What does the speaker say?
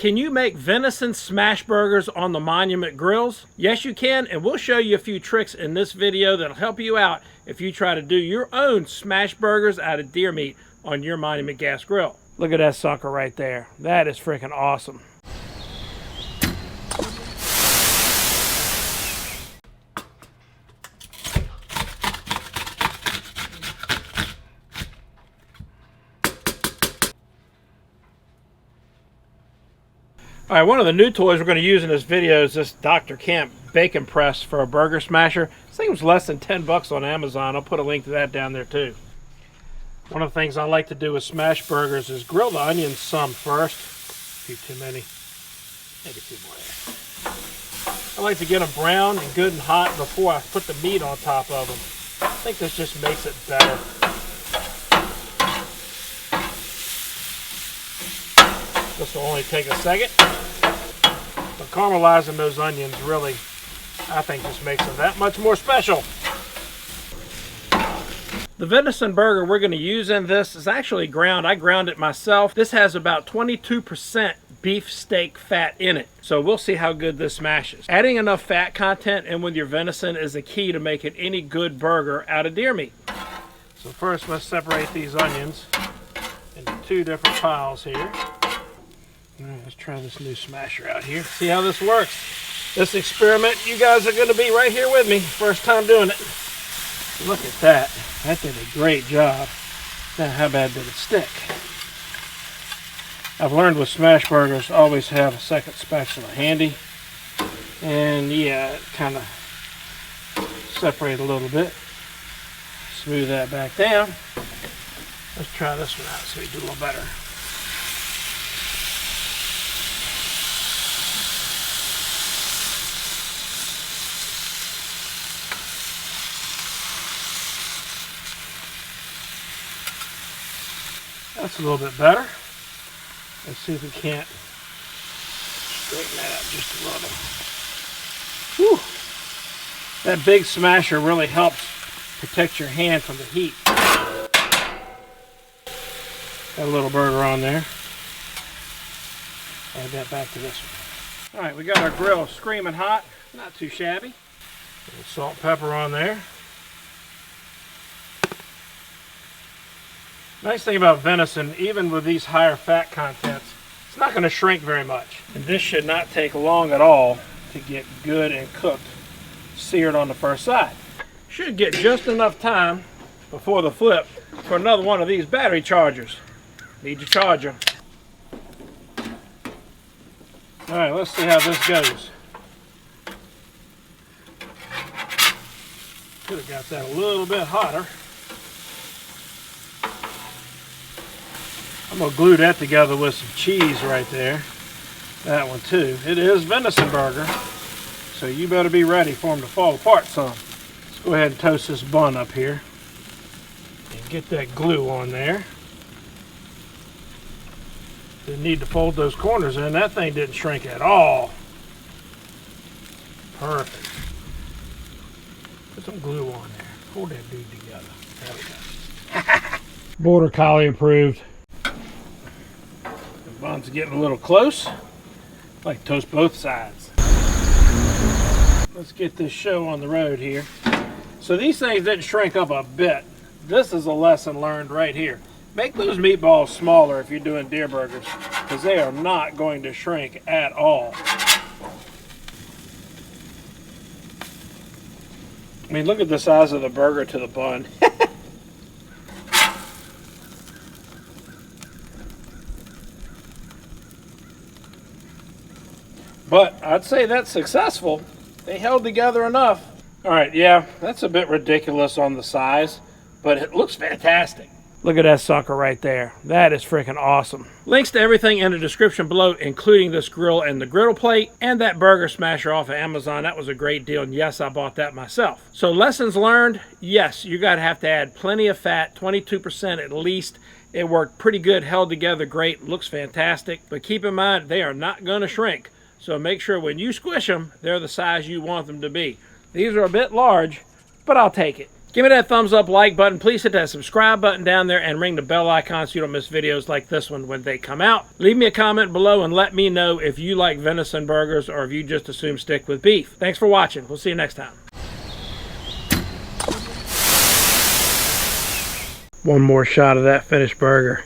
Can you make venison smash burgers on the Monument grills? Yes, you can, and we'll show you a few tricks in this video that'll help you out if you try to do your own smash burgers out of deer meat on your Monument gas grill. Look at that sucker right there. That is freaking awesome. All right, one of the new toys we're going to use in this video is this TheTactacam bacon press for a burger smasher. This thing was less than 10 bucks on Amazon. I'll put a link to that down there too. One of the things I like to do with smash burgers is grill the onions some first. A few too many. Maybe two more there. I like to get them brown and good and hot before I put the meat on top of them. I think this just makes it better. This will only take a second. But caramelizing those onions really, I think, just makes them that much more special. The venison burger we're going to use in this is actually ground. I ground it myself. This has about 22% beef steak fat in it. So we'll see how good this smashes. Adding enough fat content in with your venison is the key to making any good burger out of deer meat. So first, let's separate these onions into two different piles here. All right, let's try this new smasher out here. See how this works. This experiment, you guys are going to be right here with me. First time doing it. Look at that. That did a great job. Now, how bad did it stick? I've learned with smash burgers, always have a second spatula handy. And yeah, it kind of separate a little bit. Smooth that back down. Let's try this one out so we do a little better. That's a little bit better. Let's see if we can't straighten that out just a little. Whew. That big smasher really helps protect your hand from the heat. Got a little burger on there. Add that back to this one. All right, we got our grill screaming hot. Not too shabby. A little salt and pepper on there. Nice thing about venison, even with these higher fat contents, it's not going to shrink very much. And this should not take long at all to get good and cooked, seared on the first side. Should get just enough time before the flip for another one of these battery chargers. Need your charger. All right, let's see how this goes. Could have got that a little bit hotter. I'm going to glue that together with some cheese right there. That one too. It is venison burger, so you better be ready for them to fall apart some. Let's go ahead and toast this bun up here. And get that glue on there. Didn't need to fold those corners in. That thing didn't shrink at all. Perfect. Put some glue on there. Hold that dude together. There we go. Border Collie approved. Bun's getting a little close. I like to toast both sides. Let's get this show on the road here. So these things didn't shrink up a bit. This is a lesson learned right here. Make those meatballs smaller if you're doing deer burgers, because they are not going to shrink at all. I mean, look at the size of the burger to the bun. But I'd say that's successful. They held together enough. All right, yeah, that's a bit ridiculous on the size, but it looks fantastic. Look at that sucker right there. That is freaking awesome. Links to everything in the description below, including this grill and the griddle plate, and that burger smasher off of Amazon. That was a great deal, and yes, I bought that myself. So lessons learned, yes, you're gonna have to add plenty of fat, 22% at least. It worked pretty good, held together great, looks fantastic, but keep in mind, they are not gonna shrink. So make sure when you squish them, they're the size you want them to be. These are a bit large, but I'll take it. Give me that thumbs up like button. Please hit that subscribe button down there and ring the bell icon so you don't miss videos like this one when they come out. Leave me a comment below and let me know if you like venison burgers or if you just assume stick with beef. Thanks for watching. We'll see you next time. One more shot of that finished burger.